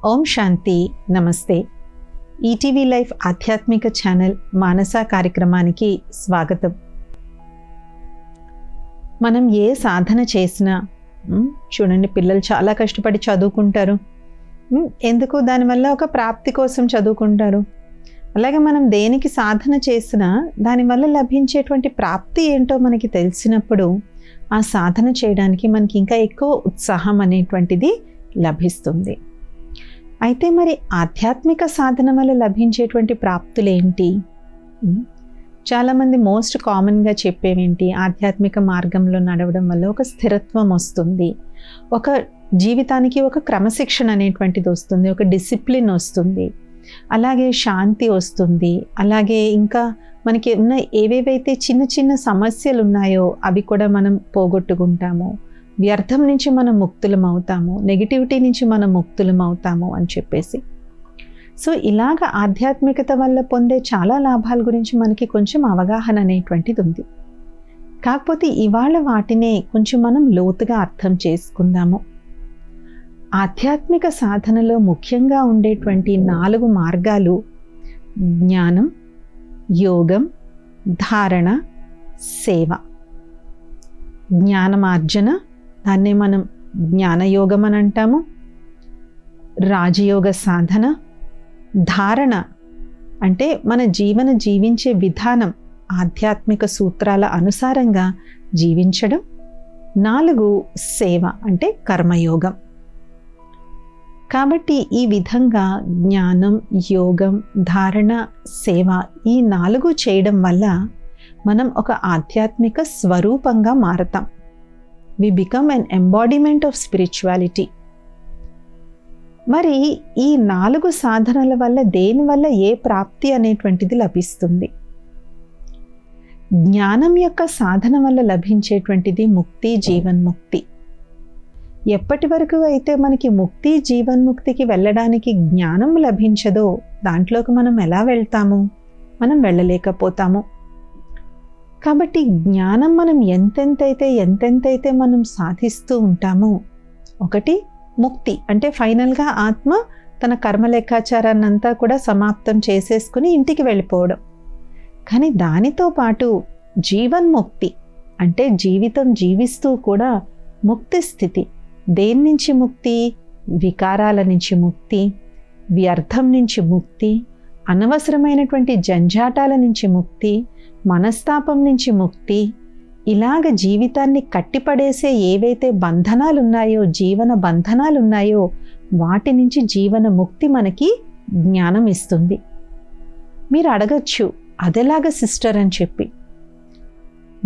ఓం శాంతి. నమస్తే. ETV life ఆధ్యాత్మిక channel మానస కార్యక్రమానికి స్వాగతం. మనం ఏ సాధన చేసినా చూడండి, పిల్లలు చాలా కష్టపడి చదువుకుంటారు. ఎందుకు? దానివల్ల ఒక ప్రాప్తి కోసం చదువుకుంటారు. అలాగే మనం దేనికి సాధన చేసినా దానివల్ల లభించేటువంటి ప్రాప్తి ఏంటో మనకి తెలిసినప్పుడు ఆ సాధన చేయడానికి మనకి ఇంకా ఎక్కువ ఉత్సాహం అనేటువంటిది లభిస్తుంది. అయితే మరి ఆధ్యాత్మిక సాధన వల్ల లభించేటువంటి ప్రాప్తులు ఏంటి? చాలామంది మోస్ట్ కామన్గా చెప్పేవేంటి? ఆధ్యాత్మిక మార్గంలో నడవడం వల్ల ఒక స్థిరత్వం వస్తుంది, ఒక జీవితానికి ఒక క్రమశిక్షణ అనేటువంటిది వస్తుంది, ఒక డిసిప్లిన్ వస్తుంది, అలాగే శాంతి వస్తుంది, అలాగే ఇంకా మనకి ఉన్న ఏవేవైతే చిన్న చిన్న సమస్యలు ఉన్నాయో అవి కూడా మనం పోగొట్టుకుంటాము, వ్యర్థం నుంచి మనం ముక్తులం అవుతాము, నెగిటివిటీ నుంచి మనం ముక్తులం అవుతాము అని చెప్పేసి. సో ఇలాగ ఆధ్యాత్మికత వల్ల పొందే చాలా లాభాల గురించి మనకి కొంచెం అవగాహన అనేటువంటిది ఉంది. కాకపోతే ఇవాళ వాటినే కొంచెం మనం లోతుగా అర్థం చేసుకుందాము. ఆధ్యాత్మిక సాధనలో ముఖ్యంగా ఉండేటువంటి 4 మార్గాలు జ్ఞానం, యోగం, ధారణ, సేవ. జ్ఞానమార్జన, దాన్నే మనం జ్ఞానయోగం అని అంటాము. రాజయోగ సాధన. ధారణ అంటే మన జీవించే విధానం ఆధ్యాత్మిక సూత్రాల అనుసారంగా జీవించడం. 4 సేవ అంటే కర్మయోగం. కాబట్టి ఈ విధంగా జ్ఞానం, యోగం, ధారణ, సేవ ఈ 4 చేయడం వల్ల మనం ఒక ఆధ్యాత్మిక స్వరూపంగా మారతాం. We become an embodiment of spirituality. మరి ఈ 4 సాధనల వల్ల దేనివల్ల ఏ ప్రాప్తి అనేటువంటిది లభిస్తుంది? జ్ఞానం యొక్క సాధన వల్ల లభించేటువంటిది ముక్తి, జీవన్ముక్తి. ఎప్పటి వరకు అయితే మనకి ముక్తి, జీవన్ముక్తికి వెళ్ళడానికి జ్ఞానం లభించదో దాంట్లోకి మనం ఎలా వెళ్తాము? మనం వెళ్ళలేకపోతాము. కాబట్టి జ్ఞానం మనం ఎంతెంతైతే మనం సాధిస్తూ ఉంటామో, ఒకటి ముక్తి అంటే ఫైనల్గా ఆత్మ తన కర్మ లెక్కాచారాన్ని అంతా కూడా సమాప్తం చేసేసుకుని ఇంటికి వెళ్ళిపోవడం. కానీ దానితో పాటు జీవన్ముక్తి అంటే జీవితం జీవిస్తూ కూడా ముక్తి స్థితి. దేని నుంచి ముక్తి? వికారాల నుంచి ముక్తి, వ్యర్థం నుంచి ముక్తి, అనవసరమైనటువంటి జంజాటాల నుంచి ముక్తి, మనస్తాపం నుంచి ముక్తి. ఇలాగ జీవితాన్ని కట్టిపడేసే ఏవైతే బంధనాలు ఉన్నాయో, జీవన బంధనాలు ఉన్నాయో వాటి నుంచి జీవన ముక్తి మనకి జ్ఞానం ఇస్తుంది. మీరు అడగచ్చు, అదెలాగ సిస్టర్ అని చెప్పి.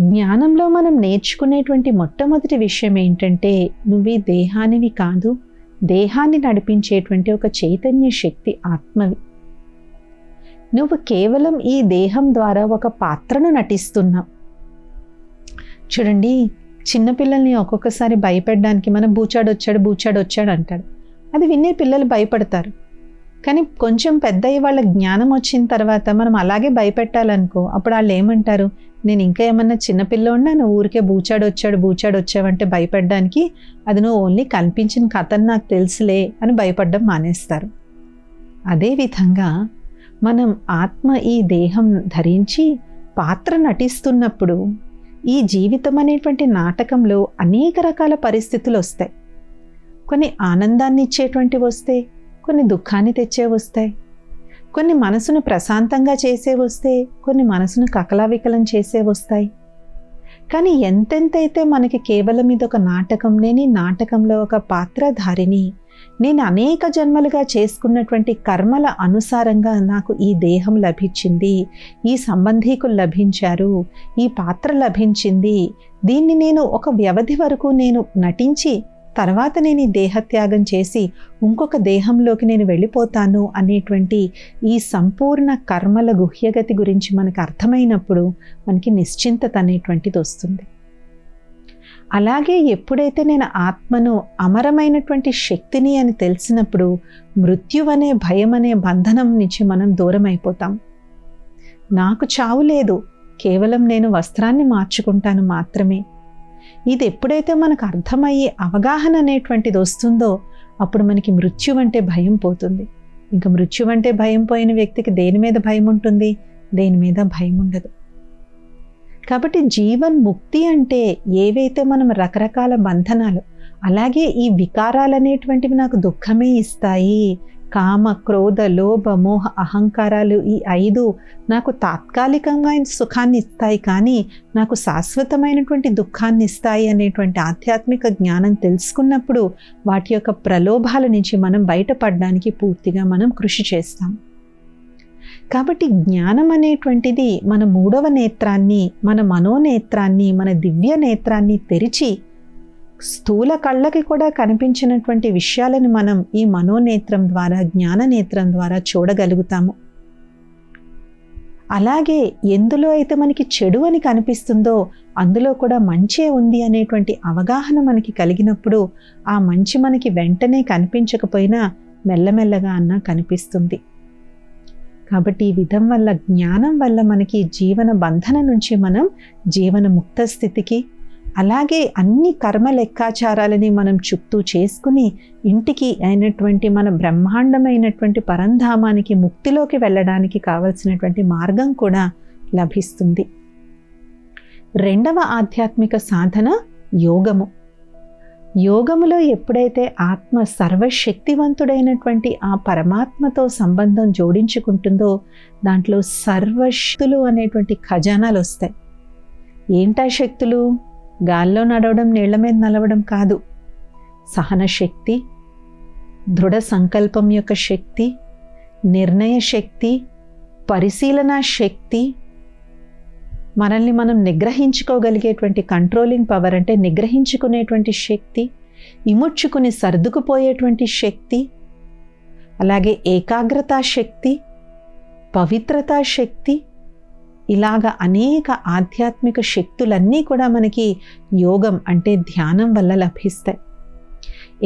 జ్ఞానంలో మనం నేర్చుకునేటువంటి మొట్టమొదటి విషయం ఏంటంటే, నువ్వు ఈ దేహానివి కాదు, దేహాన్ని నడిపించేటువంటి ఒక చైతన్య శక్తి ఆత్మవి. నువ్వు కేవలం ఈ దేహం ద్వారా ఒక పాత్రను నటిస్తున్నావు. చూడండి, చిన్నపిల్లల్ని ఒక్కొక్కసారి భయపెట్టడానికి మనం బూచాడొచ్చాడు అంటాడు. అది వినే పిల్లలు భయపడతారు. కానీ కొంచెం పెద్దయ్యి వాళ్ళ జ్ఞానం వచ్చిన తర్వాత మనం అలాగే భయపెట్టాలనుకో, అప్పుడు వాళ్ళు ఏమంటారు? నేను ఇంకా ఏమన్నా చిన్నపిల్లోడినా, నువ్వు ఊరికే బూచాడొచ్చావంటే భయపడడానికి, అది నువ్వు ఓన్లీ కనిపించిన కథను నాకు తెలుసులే అని భయపడడం మానేస్తారు. అదేవిధంగా మనం ఆత్మ ఈ దేహం ధరించి పాత్ర నటిస్తున్నప్పుడు ఈ జీవితం అనేటువంటి నాటకంలో అనేక రకాల పరిస్థితులు వస్తాయి. కొన్ని ఆనందాన్ని ఇచ్చేటువంటివి వస్తాయి, కొన్ని దుఃఖాన్ని తెచ్చే వస్తాయి, కొన్ని మనసును ప్రశాంతంగా చేసే వస్తాయి, కొన్ని మనసును కకలావికలం చేసే వస్తాయి. కానీ ఎంతెంతైతే మనకి కేవలం ఇదొక నాటకం, నేను ఈ నాటకంలో ఒక పాత్రధారిని, నేను అనేక జన్మలుగా చేసుకున్నటువంటి కర్మల అనుసారంగా నాకు ఈ దేహం లభించింది, ఈ సంబంధీకులు లభించారు, ఈ పాత్ర లభించింది, దీన్ని నేను ఒక వ్యవధి వరకు నేను నటించి తర్వాత నేను ఈ దేహత్యాగం చేసి ఇంకొక దేహంలోకి నేను వెళ్ళిపోతాను అనేటువంటి ఈ సంపూర్ణ కర్మల గుహ్యగతి గురించి మనకు అర్థమైనప్పుడు మనకి నిశ్చింతత అనేటువంటిది వస్తుంది. అలాగే ఎప్పుడైతే నేను ఆత్మను, అమరమైనటువంటి శక్తిని అని తెలిసినప్పుడు మృత్యువనే భయం అనే బంధనం నుంచి మనం దూరం అయిపోతాం. నాకు చావు లేదు, కేవలం నేను వస్త్రాన్ని మార్చుకుంటాను మాత్రమే. ఇది ఎప్పుడైతే మనకు అర్థమయ్యే అవగాహన అనేటువంటిది వస్తుందో అప్పుడు మనకి మృత్యు అంటే భయం పోతుంది. ఇంకా మృత్యు అంటే భయం పోయిన వ్యక్తికి దేని మీద భయం ఉంటుంది? దేని మీద భయం ఉండదు. కాబట్టి జీవన్ముక్తి అంటే ఏవైతే మనం రకరకాల బంధనాలు, అలాగే ఈ వికారాలు అనేటువంటివి నాకు దుఃఖమే ఇస్తాయి. కామ, క్రోధ, లోభ, మోహ, అహంకారాలు ఈ 5 నాకు తాత్కాలికంగా సుఖాన్ని ఇస్తాయి, కానీ నాకు శాశ్వతమైనటువంటి దుఃఖాన్ని ఇస్తాయి అనేటువంటి ఆధ్యాత్మిక జ్ఞానం తెలుసుకున్నప్పుడు వాటి యొక్క ప్రలోభాల నుంచి మనం బయటపడడానికి పూర్తిగా మనం కృషి చేస్తాం. కాబట్టి జ్ఞానం అనేటువంటిది మన 3వ నేత్రాన్ని, మన మనోనేత్రాన్ని, మన దివ్య నేత్రాన్ని తెరిచి స్థూల కళ్ళకి కూడా కనిపించినటువంటి విషయాలను మనం ఈ మనోనేత్రం ద్వారా, జ్ఞాననేత్రం ద్వారా చూడగలుగుతాము. అలాగే ఎందులో అయితే మనకి చెడు అని కనిపిస్తుందో అందులో కూడా మంచే ఉంది అనేటువంటి అవగాహన మనకి కలిగినప్పుడు ఆ మంచి మనకి వెంటనే కనిపించకపోయినా మెల్లమెల్లగా అన్నా కనిపిస్తుంది. కాబట్టి ఈ విధం వల్ల, జ్ఞానం వల్ల మనకి జీవన బంధన నుంచి మనం జీవన ముక్త స్థితికి, అలాగే అన్ని కర్మ లెక్కాచారాలని మనం చుట్టూ చేసుకుని ఇంటికి అయినటువంటి మన బ్రహ్మాండమైనటువంటి పరంధామానికి, ముక్తిలోకి వెళ్ళడానికి కావలసినటువంటి మార్గం కూడా లభిస్తుంది. 2వ ఆధ్యాత్మిక సాధన యోగము. యోగములో ఎప్పుడైతే ఆత్మ సర్వశక్తివంతుడైనటువంటి ఆ పరమాత్మతో సంబంధం జోడించుకుంటుందో దాంట్లో సర్వశక్తులు అనేటువంటి ఖజానాలు వస్తాయి. ఏంటా శక్తులు? గాల్లో నడవడం, నీళ్ల మీద నడవడం కాదు. సహన శక్తి, దృఢ సంకల్పం యొక్క శక్తి, నిర్ణయ శక్తి, పరిశీలన శక్తి, మనల్ని మనం నిగ్రహించుకోగలిగేటువంటి కంట్రోలింగ్ పవర్ అంటే నిగ్రహించుకునేటువంటి శక్తి, ఇముడ్చుకుని సర్దుకుపోయేటువంటి శక్తి, అలాగే ఏకాగ్రతా శక్తి, పవిత్రతా శక్తి, ఇలాగ అనేక ఆధ్యాత్మిక శక్తులన్నీ కూడా మనకి యోగం అంటే ధ్యానం వల్ల లభిస్తాయి.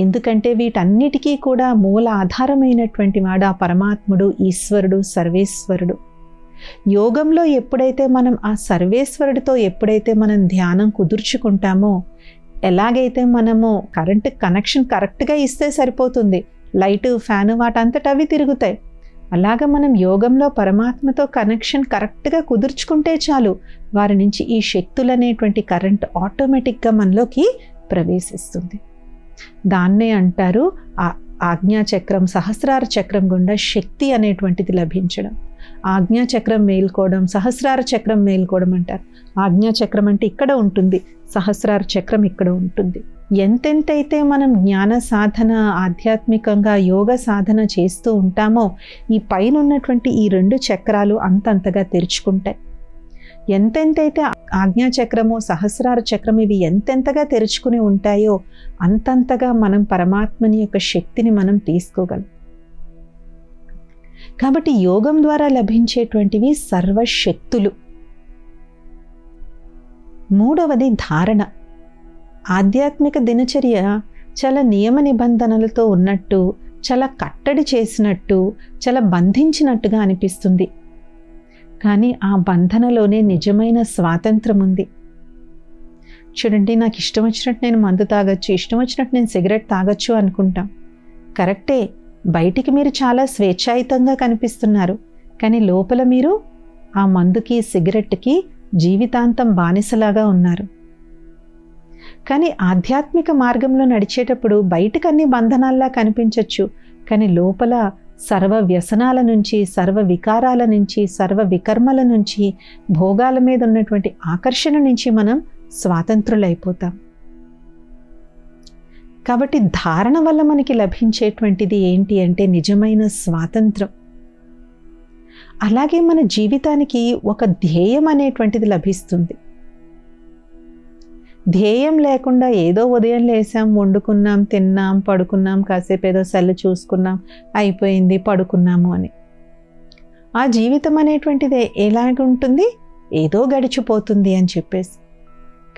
ఎందుకంటే వీటన్నిటికీ కూడా మూల ఆధారమైనటువంటి వాడు ఆ పరమాత్ముడు, ఈశ్వరుడు, సర్వేశ్వరుడు. యోగంలో ఎప్పుడైతే మనం ఆ సర్వేశ్వరుడితో ఎప్పుడైతే మనం ధ్యానం కుదుర్చుకుంటామో, ఎలాగైతే మనము కరెంటు కనెక్షన్ కరెక్ట్గా ఇస్తే సరిపోతుంది, లైటు, ఫ్యాను వాటంతట అవి తిరుగుతాయి. అలాగ మనం యోగంలో పరమాత్మతో కనెక్షన్ కరెక్ట్గా కుదుర్చుకుంటే చాలు, వారి నుంచి ఈ శక్తులనేటువంటి కరెంట్ ఆటోమేటిక్గా మనలోకి ప్రవేశిస్తుంది. దాన్నే అంటారు ఆజ్ఞాచక్రం, సహస్రార చక్రం గుండా శక్తి అనేటువంటిది లభించడం. ఆజ్ఞాచక్రం మేల్కోవడం, సహస్రార చక్రం మేల్కోవడం అంటారు. ఆజ్ఞాచక్రం అంటే ఇక్కడ ఉంటుంది, సహస్రార చక్రం ఇక్కడ ఉంటుంది. ఎంతెంతైతే మనం జ్ఞాన సాధన, ఆధ్యాత్మికంగా యోగ సాధన చేస్తూ ఉంటామో ఈ పైన ఉన్నటువంటి ఈ 2 చక్రాలు అంతంతగా తెరుచుకుంటాయి. ఎంతెంతైతే ఆజ్ఞాచక్రము, సహస్రార చక్రం ఇవి ఎంతెంతగా తెరుచుకుని ఉంటాయో అంతంతగా మనం పరమాత్మని యొక్క శక్తిని మనం తీసుకోగలం. కాబట్టి యోగం ద్వారా లభించేటువంటివి సర్వశక్తులు. 3వది ధారణ. ఆధ్యాత్మిక దినచర్య చాలా నియమ నిబంధనలతో ఉన్నట్టు, చాలా కట్టడి చేసినట్టు, చాలా బంధించినట్టుగా అనిపిస్తుంది. కానీ ఆ బంధనలోనే నిజమైన స్వాతంత్రం ఉంది. చూడండి, నాకు ఇష్టం వచ్చినట్టు నేను మందు తాగొచ్చు, ఇష్టం వచ్చినట్టు నేను సిగరెట్ తాగొచ్చు అనుకుంటాం. కరెక్టే, బయటికి మీరు చాలా స్వేచ్ఛాయుతంగా కనిపిస్తున్నారు, కానీ లోపల మీరు ఆ మందుకి, సిగరెట్కి జీవితాంతం బానిసలాగా ఉన్నారు. కానీ ఆధ్యాత్మిక మార్గంలో నడిచేటప్పుడు బయటకు అన్ని బంధనాల్లా కనిపించవచ్చు, కానీ లోపల సర్వ వ్యసనాల నుంచి, సర్వ వికారాల నుంచి, సర్వ వికర్మల నుంచి, భోగాల మీద ఉన్నటువంటి ఆకర్షణ నుంచి మనం స్వాతంత్రులైపోతాం. కాబట్టి ధారణ వల్ల మనకి లభించేటువంటిది ఏంటి అంటే నిజమైన స్వాతంత్రం. అలాగే మన జీవితానికి ఒక ధ్యేయం అనేటువంటిది లభిస్తుంది. ధ్యేయం లేకుండా ఏదో ఉదయం లేసాం, వండుకున్నాం, తిన్నాం, పడుకున్నాం, కాసేపు ఏదో సెల్ చూసుకున్నాం, అయిపోయింది, పడుకున్నాము అని ఆ జీవితం అనేటువంటిది ఎలాగుంటుంది? ఏదో గడిచిపోతుంది అని చెప్పేసి.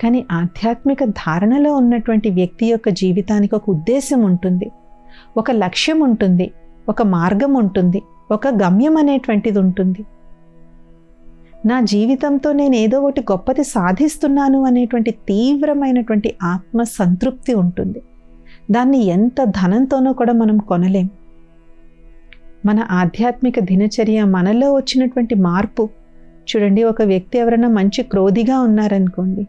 కానీ ఆధ్యాత్మిక ధారణలో ఉన్నటువంటి వ్యక్తి యొక్క జీవితానికి ఒక ఉద్దేశం ఉంటుంది, ఒక లక్ష్యం ఉంటుంది, ఒక మార్గం ఉంటుంది, ఒక గమ్యం అనేటువంటిది ఉంటుంది. నా జీవితంతో నేను ఏదో ఒకటి గొప్పది సాధిస్తున్నాను అనేటువంటి తీవ్రమైనటువంటి ఆత్మ సంతృప్తి ఉంటుంది. దాన్ని ఎంత ధనంతోనో కూడా మనం కొనలేం. మన ఆధ్యాత్మిక దినచర్య, మనలో వచ్చినటువంటి మార్పు చూడండి. ఒక వ్యక్తి ఎవరైనా మంచి క్రోధిగా ఉన్నారనుకోండి,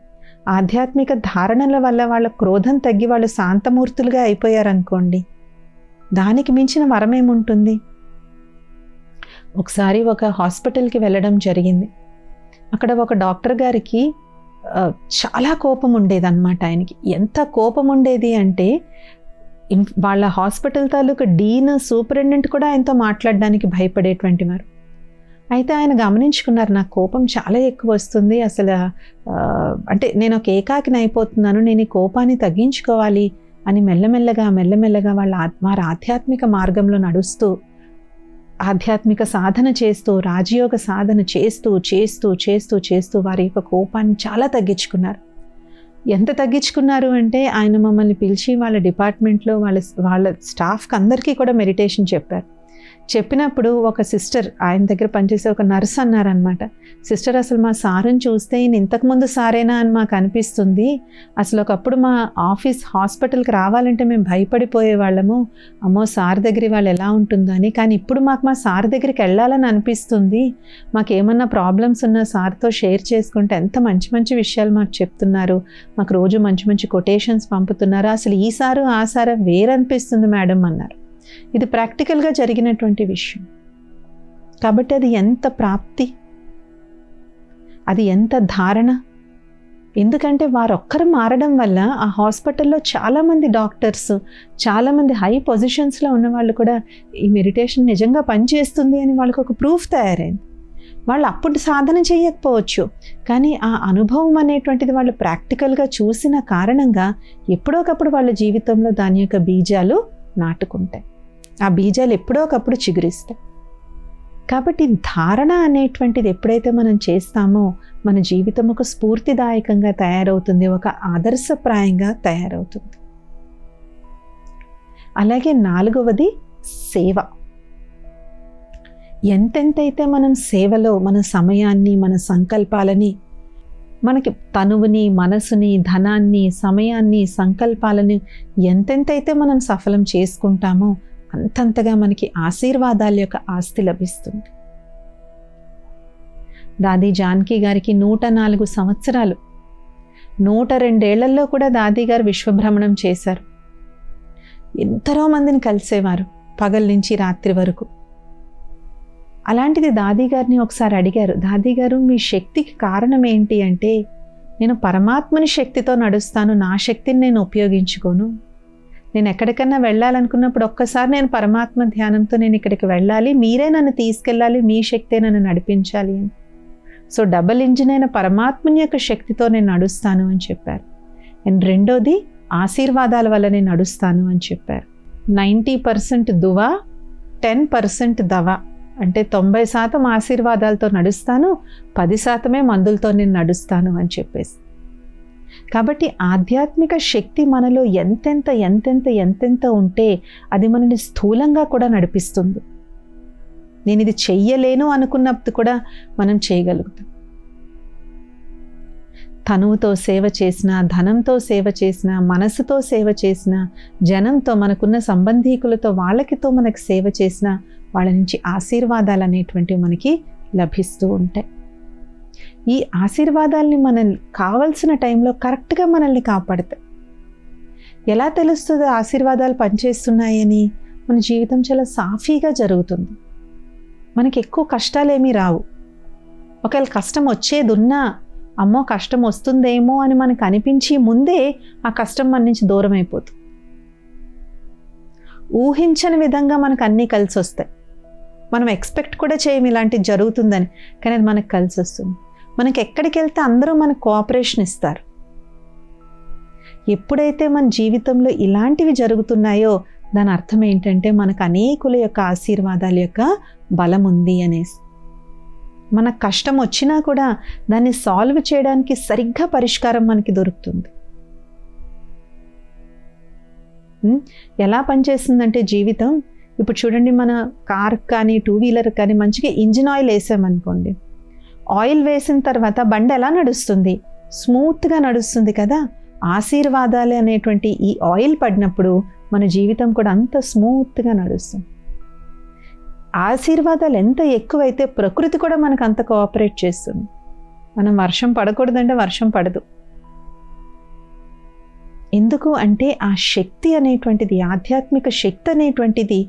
ఆధ్యాత్మిక ధారణల వల్ల వాళ్ళ క్రోధం తగ్గి వాళ్ళు శాంతమూర్తులుగా అయిపోయారనుకోండి, దానికి మించిన వరమేముంటుంది? ఒకసారి ఒక హాస్పిటల్కి వెళ్ళడం జరిగింది. అక్కడ ఒక డాక్టర్ గారికి చాలా కోపం ఉండేదన్నమాట. ఆయనకి ఎంత కోపం ఉండేది అంటే వాళ్ళ హాస్పిటల్ తాలూకు డీన్, సూపరింటెండెంట్ కూడా ఆయనతో మాట్లాడడానికి భయపడేటువంటి వారు. అయితే ఆయన గమనించుకున్నారు, నాకు కోపం చాలా ఎక్కువ వస్తుంది, అసలు అంటే నేను ఒక ఏకాకిని అయిపోతున్నాను, నేను ఈ కోపాన్ని తగ్గించుకోవాలి అని మెల్లమెల్లగా వారి ఆధ్యాత్మిక మార్గంలో నడుస్తూ, ఆధ్యాత్మిక సాధన చేస్తూ, రాజయోగ సాధన చేస్తూ వారి యొక్క కోపాన్ని చాలా తగ్గించుకున్నారు. ఎంత తగ్గించుకున్నారు అంటే ఆయన మమ్మల్ని పిలిచి వాళ్ళ డిపార్ట్మెంట్లో వాళ్ళ స్టాఫ్కి అందరికీ కూడా మెడిటేషన్ చెప్పారు. చెప్పినప్పుడు ఒక సిస్టర్, ఆయన దగ్గర పనిచేసే ఒక నర్స్ అన్నారనమాట, సిస్టర్ అసలు మా సారుని చూస్తే ఈయన ఇంతకుముందు సారేనా అని మాకు అనిపిస్తుంది. అసలు ఒకప్పుడు మా హాస్పిటల్కి రావాలంటే మేము భయపడిపోయే వాళ్ళము, అమ్మో సార్ దగ్గర వాళ్ళు ఎలా ఉంటుందో అని. కానీ ఇప్పుడు మాకు మా సార్ దగ్గరికి వెళ్ళాలని అనిపిస్తుంది. మాకు ఏమన్నా ప్రాబ్లమ్స్ ఉన్నా సార్తో షేర్ చేసుకుంటే ఎంత మంచి మంచి విషయాలు మాకు చెప్తున్నారు, మాకు రోజు మంచి మంచి కొటేషన్స్ పంపుతున్నారు, అసలు ఈ సారు ఆ సారా వేరనిపిస్తుంది మేడం అన్నారు. ఇది ప్రాక్టికల్గా జరిగినటువంటి విషయం. కాబట్టి అది ఎంత ప్రాప్తి, అది ఎంత ధారణ. ఎందుకంటే వారొక్కరు మారడం వల్ల ఆ హాస్పిటల్లో చాలామంది డాక్టర్స్, చాలామంది హై పొజిషన్స్లో ఉన్న వాళ్ళు కూడా ఈ మెడిటేషన్ నిజంగా పనిచేస్తుంది అని వాళ్ళకు ఒక ప్రూఫ్ తయారైంది. వాళ్ళు అప్పుడు సాధన చేయకపోవచ్చు, కానీ ఆ అనుభవం అనేటువంటిది వాళ్ళు ప్రాక్టికల్గా చూసిన కారణంగా ఎప్పుడోకప్పుడు వాళ్ళ జీవితంలో దాని యొక్క బీజాలు నాటుకుంటాయి. ఆ బీజాలు ఎప్పుడో ఒకప్పుడు చిగురిస్తాయి. కాబట్టి ధారణ అనేటువంటిది ఎప్పుడైతే మనం చేస్తామో మన జీవితం ఒక స్ఫూర్తిదాయకంగా తయారవుతుంది, ఒక ఆదర్శప్రాయంగా తయారవుతుంది. అలాగే 4వది సేవ. ఎంతెంతైతే మనం సేవలో మన సమయాన్ని, మన సంకల్పాలని, మనకి తనువుని, మనసుని, ధనాన్ని, సమయాన్ని, సంకల్పాలను ఎంతెంతైతే మనం సఫలం చేసుకుంటామో అంతంతగా మనకి ఆశీర్వాదాల యొక్క ఆస్తి లభిస్తుంది. దాది జానకి గారికి 104 సంవత్సరాలు, 102 ఏళ్లలో కూడా దాది గారు విశ్వభ్రమణం చేశారు. ఎంతరో మందిని కలిసేవారు పగల నుంచి రాత్రి వరకు. అలాంటిది దాది గారిని ఒకసారి అడిగారు, దాది గారు మీ శక్తికి కారణం ఏంటి అంటే, నేను పరమాత్మని శక్తితో నడుస్తాను, నా శక్తిని నేను ఉపయోగించుకోను. నేను ఎక్కడికన్నా వెళ్ళాలనుకున్నప్పుడు ఒక్కసారి నేను పరమాత్మ ధ్యానంతో నేను ఇక్కడికి వెళ్ళాలి, మీరే నన్ను తీసుకెళ్ళాలి, మీ శక్తే నన్ను నడిపించాలి అని. సో డబుల్ ఇంజిన్ అయిన పరమాత్మని యొక్క శక్తితో నేను నడుస్తాను అని చెప్పారు. అండ్ రెండోది ఆశీర్వాదాల వల్ల నేను నడుస్తాను అని చెప్పారు. 90% దువా, 10% దవా. అంటే 90% ఆశీర్వాదాలతో నడుస్తాను, 10% మందులతో నేను నడుస్తాను అని చెప్పేసి. కాబట్టి ఆధ్యాత్మిక శక్తి మనలో ఎంతెంత ఉంటే అది మనని స్థూలంగా కూడా నడిపిస్తుంది. నేను ఇది చెయ్యలేను అనుకున్నప్పుడు కూడా మనం చేయగలుగుతాం. తనువుతో సేవ చేసిన, ధనంతో సేవ చేసిన, మనసుతో సేవ చేసిన, జనంతో, మనకున్న సంబంధీకులతో వాళ్ళకితో మనకు సేవ చేసిన వాళ్ళ నుంచి ఆశీర్వాదాలు అనేటువంటివి మనకి లభిస్తూ ఉంటాయి. ఈ ఆశీర్వాదాలని మనం కావలసిన టైంలో కరెక్ట్గా మనల్ని కాపాడతాయి. ఎలా తెలుస్తుంది ఆశీర్వాదాలు పనిచేస్తున్నాయని? మన జీవితం చాలా సాఫీగా జరుగుతుంది. మనకి ఎక్కువ కష్టాలేమీ రావు. ఒకవేళ కష్టం వచ్చేది ఉన్నా, అమ్మో కష్టం వస్తుందేమో అని మనకు అనిపించి ముందే ఆ కష్టం మన నుంచి దూరం అయిపోతుంది. ఊహించని విధంగా మనకు అన్నీ కలిసి వస్తాయి. మనం ఎక్స్పెక్ట్ కూడా చేయము ఇలాంటిది జరుగుతుందని, కానీ అది మనకు కలిసి వస్తుంది. మనకి ఎక్కడికి వెళ్తే అందరూ మనకు కోఆపరేషన్ ఇస్తారు. ఎప్పుడైతే మన జీవితంలో ఇలాంటివి జరుగుతున్నాయో దాని అర్థం ఏంటంటే మనకు అనేకుల యొక్క ఆశీర్వాదాల యొక్క బలం ఉంది అనేసి. మనకు కష్టం వచ్చినా కూడా దాన్ని సాల్వ్ చేయడానికి సరిగ్గా పరిష్కారం మనకి దొరుకుతుంది. ఎలా పనిచేస్తుందంటే జీవితం, ఇప్పుడు చూడండి, మన కార్ కానీ 2 వీలర్ కానీ మంచిగా ఇంజిన్ ఆయిల్ వేసామనుకోండి, ఆయిల్ వేసిన తర్వాత బండి ఎలా నడుస్తుంది? స్మూత్గా నడుస్తుంది కదా. ఆశీర్వాదాలు అనేటువంటి ఈ ఆయిల్ పడినప్పుడు మన జీవితం కూడా అంత స్మూత్గా నడుస్తుంది. ఆశీర్వాదాలు ఎంత ఎక్కువైతే ప్రకృతి కూడా మనకు అంత కోఆపరేట్ చేస్తుంది. మనం వర్షం పడకూడదంటే వర్షం పడదు. ఎందుకు అంటే ఆ శక్తి అనేటువంటిది, ఆధ్యాత్మిక శక్తి అనేటువంటిది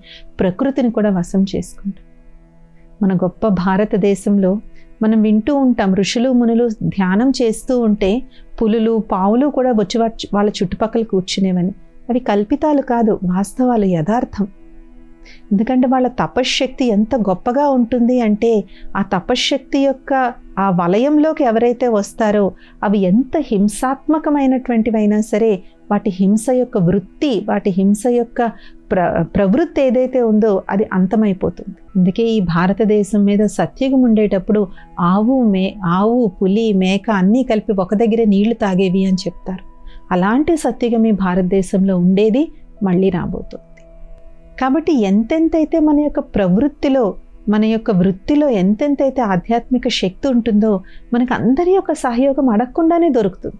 ప్రకృతిని కూడా వశం చేసుకుంటుంది. మన గొప్ప భారతదేశంలో మనం వింటూ ఉంటాం, ఋషులు మునులు ధ్యానం చేస్తూ ఉంటే పులులు పావులు కూడా వచ్చి వాళ్ళ చుట్టుపక్కల కూర్చునేవని. అవి కల్పితాలు కాదు, వాస్తవాలు, యథార్థం. ఎందుకంటే వాళ్ళ తపశ్శక్తి ఎంత గొప్పగా ఉంటుంది అంటే ఆ తపశ్శక్తి యొక్క ఆ వలయంలోకి ఎవరైతే వస్తారో అవి ఎంత హింసాత్మకమైనటువంటివైనా సరే వాటి హింస యొక్క వృత్తి, వాటి హింస యొక్క ప్రవృత్తి ఏదైతే ఉందో అది అంతమైపోతుంది. అందుకే ఈ భారతదేశం మీద సత్యుగం ఉండేటప్పుడు ఆవు, పులి, మేక అన్నీ కలిపి ఒక దగ్గరే నీళ్లు తాగేవి అని చెప్తారు. అలాంటి సత్యుగం ఈ భారతదేశంలో ఉండేది మళ్ళీ రాబోతుంది. కాబట్టి ఎంతెంతైతే మన యొక్క ప్రవృత్తిలో, మన యొక్క వృత్తిలో ఎంతెంతైతే ఆధ్యాత్మిక శక్తి ఉంటుందో మనకు అందరి యొక్క సహయోగం అడగకుండానే దొరుకుతుంది.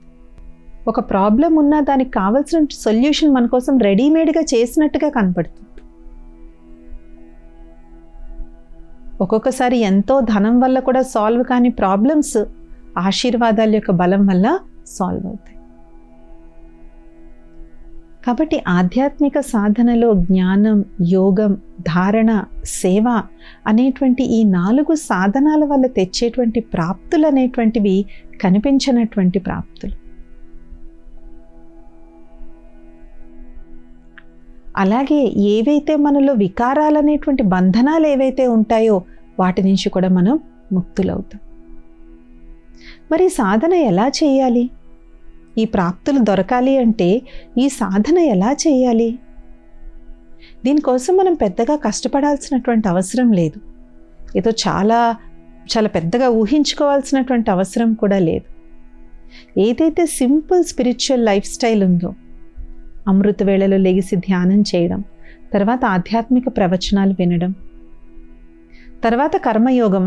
ఒక ప్రాబ్లం ఉన్నా దానికి కావాల్సిన సొల్యూషన్ మన కోసం రెడీమేడ్గా చేసినట్టుగా కనపడుతుంది. ఒక్కొక్కసారి ఎంతో ధనం వల్ల కూడా సాల్వ్ కాని ప్రాబ్లమ్స్ ఆశీర్వాదాల యొక్క బలం వల్ల సాల్వ్ అవుతాయి. కాబట్టి ఆధ్యాత్మిక సాధనలో జ్ఞానం, యోగం, ధారణ, సేవ అనేటువంటి ఈ 4 సాధనాల వల్ల తెచ్చేటువంటి ప్రాప్తులు అనేటువంటివి కనిపించినటువంటి ప్రాప్తులు. అలాగే ఏవైతే మనలో వికారాలు అనేటువంటి బంధనాలు ఏవైతే ఉంటాయో వాటి నుంచి కూడా మనం ముక్తులవుతాం. మరి సాధన ఎలా చేయాలి? ఈ ప్రాప్తులు దొరకాలి అంటే ఈ సాధన ఎలా చేయాలి? దీనికోసం మనం పెద్దగా కష్టపడాల్సినటువంటి అవసరం లేదు. ఏదో చాలా చాలా పెద్దగా ఊహించుకోవాల్సినటువంటి అవసరం కూడా లేదు. ఏదైతే సింపుల్ స్పిరిచువల్ లైఫ్ స్టైల్ ఉందో, అమృత వేళలో లెగిసి ధ్యానం చేయడం, తర్వాత ఆధ్యాత్మిక ప్రవచనాలు వినడం, తర్వాత కర్మయోగం,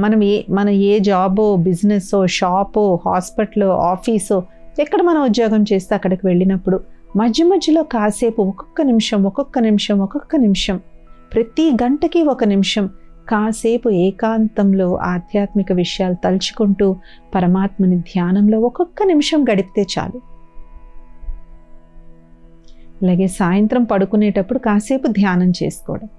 మనం ఏ జాబో, బిజినెస్సో, షాపో, హాస్పిటలో, ఆఫీసో, ఎక్కడ మనం ఉద్యోగం చేస్తే అక్కడికి వెళ్ళినప్పుడు మధ్య మధ్యలో కాసేపు ఒక్కొక్క నిమిషం ప్రతి గంటకి 1 నిమిషం కాసేపు ఏకాంతంలో ఆధ్యాత్మిక విషయాలు తలుచుకుంటూ పరమాత్మని ధ్యానంలో ఒక్కొక్క నిమిషం గడిపితే చాలు. అలాగే సాయంత్రం పడుకునేటప్పుడు కాసేపు ధ్యానం చేసుకోవడం.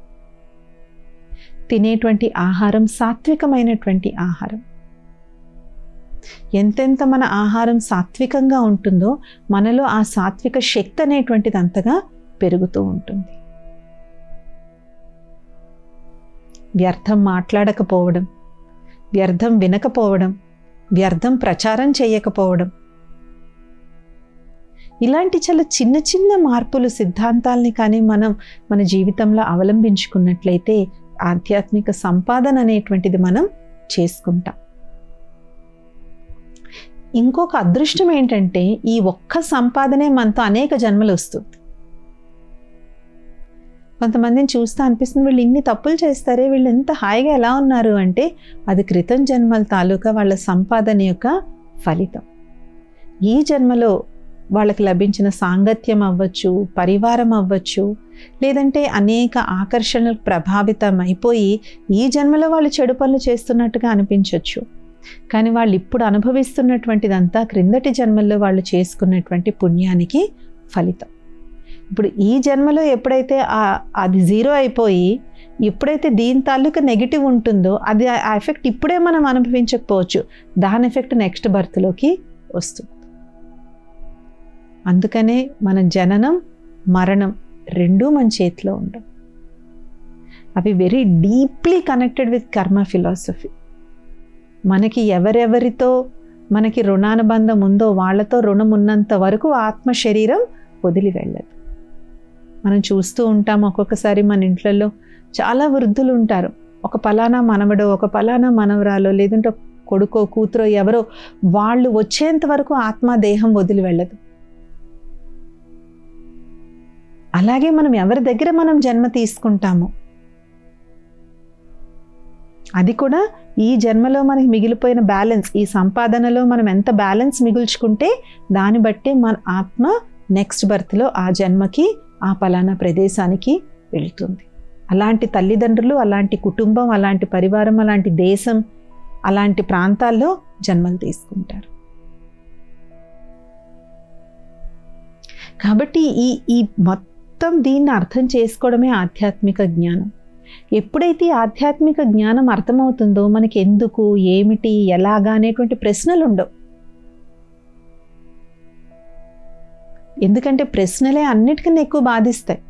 తినేటువంటి ఆహారం సాత్వికమైనటువంటి ఆహారం. ఎంతెంత మన ఆహారం సాత్వికంగా ఉంటుందో మనలో ఆ సాత్విక శక్తి అనేటువంటిది అంతగా పెరుగుతూ ఉంటుంది. వ్యర్థం మాట్లాడకపోవడం, వ్యర్థం వినకపోవడం, వ్యర్థం ప్రచారం చేయకపోవడం, ఇలాంటి చాలా చిన్న చిన్న మార్పులు, సిద్ధాంతాలని కానీ మనం మన జీవితంలో అవలంబించుకున్నట్లయితే ఆధ్యాత్మిక సంపాదన అనేటువంటిది మనం చేసుకుంటాం. ఇంకొక అదృష్టం ఏంటంటే ఈ ఒక్క సంపాదనే మనతో అనేక జన్మలు వస్తుంది. కొంతమందిని చూస్తే అనిపిస్తుంది వీళ్ళు ఇన్ని తప్పులు చేస్తారే, వీళ్ళు ఎంత హాయిగా ఎలా ఉన్నారు అంటే అది క్రితం జన్మల తాలూకా వాళ్ళ సంపాదన యొక్క ఫలితం. ఈ జన్మలో వాళ్ళకి లభించిన సాంగత్యం అవ్వచ్చు, పరివారం అవ్వచ్చు, లేదంటే అనేక ఆకర్షణలకు ప్రభావితం అయిపోయి ఈ జన్మలో వాళ్ళు చెడు పనులు చేస్తున్నట్టుగా అనిపించవచ్చు. కానీ వాళ్ళు ఇప్పుడు అనుభవిస్తున్నటువంటిదంతా క్రిందటి జన్మల్లో వాళ్ళు చేసుకున్నటువంటి పుణ్యానికి ఫలితం. ఇప్పుడు ఈ జన్మలో ఎప్పుడైతే అది 0 అయిపోయి ఎప్పుడైతే దీని తాలూకా నెగిటివ్ ఉంటుందో అది ఆ ఎఫెక్ట్ ఇప్పుడే మనం అనుభవించకపోవచ్చు, దాని ఎఫెక్ట్ నెక్స్ట్ బర్త్లోకి వస్తుంది. అందుకనే మన జననం, మరణం రెండూ మన చేతిలో ఉండవు. అవి వెరీ డీప్లీ కనెక్టెడ్ విత్ కర్మ ఫిలాసఫీ. మనకి ఎవరెవరితో మనకి రుణానుబంధం ఉందో వాళ్ళతో రుణం ఉన్నంత వరకు ఆత్మ శరీరం వదిలి వెళ్ళదు. మనం చూస్తూ ఉంటాం ఒక్కొక్కసారి మన ఇంట్లలో చాలా వృద్ధులు ఉంటారు. ఒక పలానా మనవడో, ఒక పలానా మనవరాలో, లేదంటే కొడుకో కూతురో ఎవరో వాళ్ళు వచ్చేంత వరకు ఆత్మ దేహం వదిలి వెళ్ళదు. అలాగే మనం ఎవరి దగ్గర మనం జన్మ తీసుకుంటామో అది కూడా ఈ జన్మలో మనకి మిగిలిపోయిన బ్యాలెన్స్, ఈ సంపాదనలో మనం ఎంత బ్యాలెన్స్ మిగుల్చుకుంటే దాన్ని బట్టి మన ఆత్మ నెక్స్ట్ బర్త్లో ఆ జన్మకి ఆ పలానా ప్రదేశానికి వెళ్తుంది. అలాంటి తల్లిదండ్రులు, అలాంటి కుటుంబం, అలాంటి పరివారం, అలాంటి దేశం, అలాంటి ప్రాంతాల్లో జన్మలు తీసుకుంటారు. కాబట్టి ఈ మొత్తం దీన్ని అర్థం చేసుకోవడమే ఆధ్యాత్మిక జ్ఞానం. ఎప్పుడైతే ఆధ్యాత్మిక జ్ఞానం అర్థమవుతుందో మనకి ఎందుకు, ఏమిటి, ఎలాగా అనేటువంటి ప్రశ్నలు ఉండవు. ఎందుకంటే ప్రశ్నలే అన్నిటికన్నా ఎక్కువ బాధిస్తాయి.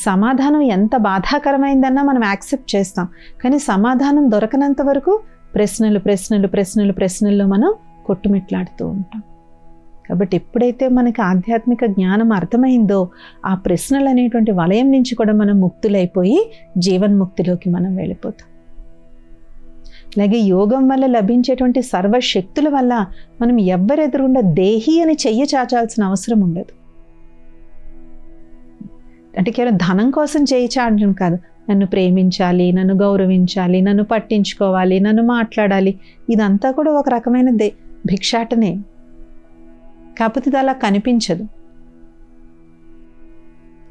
సమాధానం ఎంత బాధాకరమైందన్నా మనం యాక్సెప్ట్ చేస్తాం, కానీ సమాధానం దొరకనంత వరకు ప్రశ్నలు ప్రశ్నలు ప్రశ్నలు ప్రశ్నల్లో మనం కొట్టుమిట్లాడుతూ ఉంటాం. కాబట్టి ఎప్పుడైతే మనకి ఆధ్యాత్మిక జ్ఞానం అర్థమైందో ఆ ప్రశ్నలు అనేటువంటి వలయం నుంచి కూడా మనం ముక్తులైపోయి జీవన్ముక్తిలోకి మనం వెళ్ళిపోతాం. అలాగే యోగం వల్ల లభించేటువంటి సర్వశక్తుల వల్ల మనం ఎవ్వరెదురుగుండా దేహి అని చెయ్యి చాచాల్సిన అవసరం ఉండదు. అంటే కేవలం ధనం కోసం చేయి చాచడం కాదు, నన్ను ప్రేమించాలి, నన్ను గౌరవించాలి, నన్ను పట్టించుకోవాలి, నన్ను మాట్లాడాలి, ఇదంతా కూడా ఒక రకమైన భిక్షాటనే. కాకపోతే ఇది అలా కనిపించదు.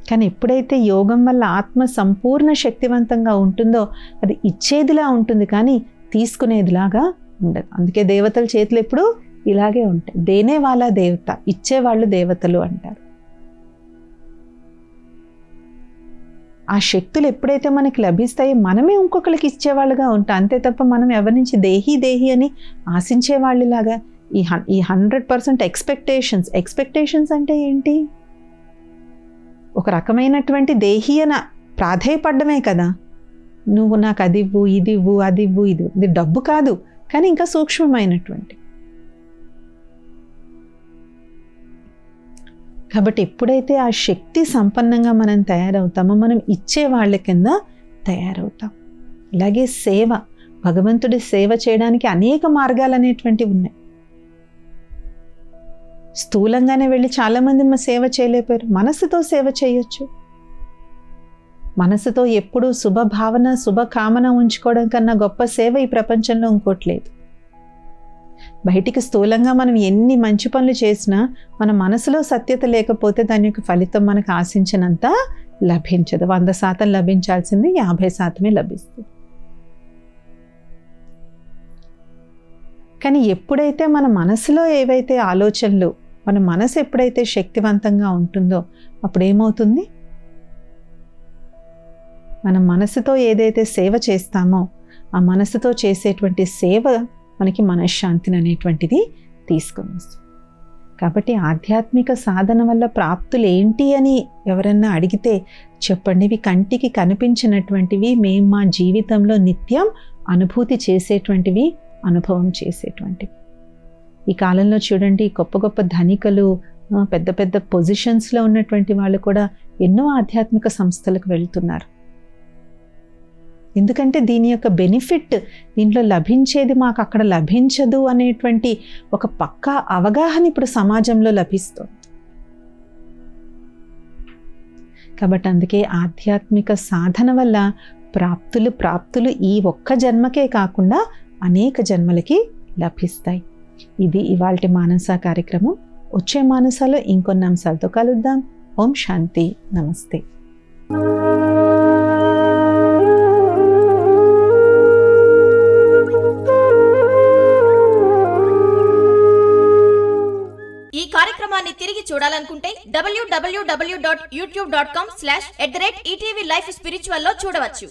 కానీ ఎప్పుడైతే యోగం వల్ల ఆత్మ సంపూర్ణ శక్తివంతంగా ఉంటుందో అది ఇచ్చేదిలా ఉంటుంది, కానీ తీసుకునేదిలాగా ఉండదు. అందుకే దేవతల చేతులు ఎప్పుడు ఇలాగే ఉంటాయి. దేనే వాళ్ళ దేవత, ఇచ్చేవాళ్ళు దేవతలు అంటారు. ఆ శక్తులు ఎప్పుడైతే మనకి లభిస్తాయో మనమే ఇంకొకరికి ఇచ్చేవాళ్ళుగా ఉంటాం. అంతే తప్ప మనం ఎవరి నుంచి దేహి దేహి అని ఆశించే వాళ్ళలాగా ఈ 100% ఎక్స్పెక్టేషన్స్ అంటే ఏంటి? ఒక రకమైనటువంటి దేహి అని ప్రాధేయపడ్డమే కదా. నువ్వు నాకు అది ఇవ్వు, ఇది ఇవ్వు, అది ఇవ్వు, ఇది డబ్బు కాదు, కానీ ఇంకా సూక్ష్మమైనటువంటి. కాబట్టి ఎప్పుడైతే ఆ శక్తి సంపన్నంగా మనం తయారవుతామో మనం ఇచ్చే వాళ్ళ కింద తయారవుతాం. అలాగే సేవ, భగవంతుడి సేవ చేయడానికి అనేక మార్గాలు అనేటువంటివి ఉన్నాయి. స్థూలంగానే వెళ్ళి చాలామంది మా సేవ చేయలేకపోయారు. మనసుతో సేవ చేయొచ్చు. మనసుతో ఎప్పుడూ శుభభావన, శుభకామన ఉంచుకోవడం కన్నా గొప్ప సేవ ఈ ప్రపంచంలో ఇంకోటి లేదు. బయటికి స్థూలంగా మనం ఎన్ని మంచి పనులు చేసినా మన మనసులో సత్యత లేకపోతే దాని యొక్క ఫలితం మనకు ఆశించినంత లభించదు. 100% లభించాల్సింది 50% లభిస్తుంది. కానీ ఎప్పుడైతే మన మనసులో ఏవైతే ఆలోచనలు, మన మనసు ఎప్పుడైతే శక్తివంతంగా ఉంటుందో అప్పుడు ఏమవుతుంది? మన మనసుతో ఏదైతే సేవ చేస్తామో ఆ మనసుతో చేసేటువంటి సేవ మనకి మనశ్శాంతిని అనేటువంటిది తీసుకొని వస్తుంది. కాబట్టి ఆధ్యాత్మిక సాధన వల్ల ప్రాప్తులు ఏంటి అని ఎవరన్నా అడిగితే చెప్పండి, ఇవి కంటికి కనిపించినటువంటివి, మేము మా జీవితంలో నిత్యం అనుభూతి చేసేటువంటివి, అనుభవం చేసేటువంటివి. ఈ కాలంలో చూడండి, గొప్ప గొప్ప ధనికులు, పెద్ద పెద్ద పొజిషన్స్లో ఉన్నటువంటి వాళ్ళు కూడా ఎన్నో ఆధ్యాత్మిక సంస్థలకు వెళ్తున్నారు. ఎందుకంటే దీని యొక్క బెనిఫిట్, దీంట్లో లభించేది మాకు అక్కడ లభించదు అనేటువంటి ఒక పక్కా అవగాహన ఇప్పుడు సమాజంలో లభిస్తుంది. కాబట్టి అందుకే ఆధ్యాత్మిక సాధన వల్ల ప్రాప్తులు ఈ ఒక్క జన్మకే కాకుండా అనేక జన్మలకి లభిస్తాయి. ఇది ఇవాల్టి మానస కార్యక్రమం. వచ్చే మానసాలో ఇంకొన్ని అంశాలతో కలుద్దాం. ఓం శాంతి. నమస్తే. ఈ కార్యక్రమాన్ని తిరిగి చూడాలనుకుంటే www.youtube.com/@ETV Life Spiritual లో చూడవచ్చు.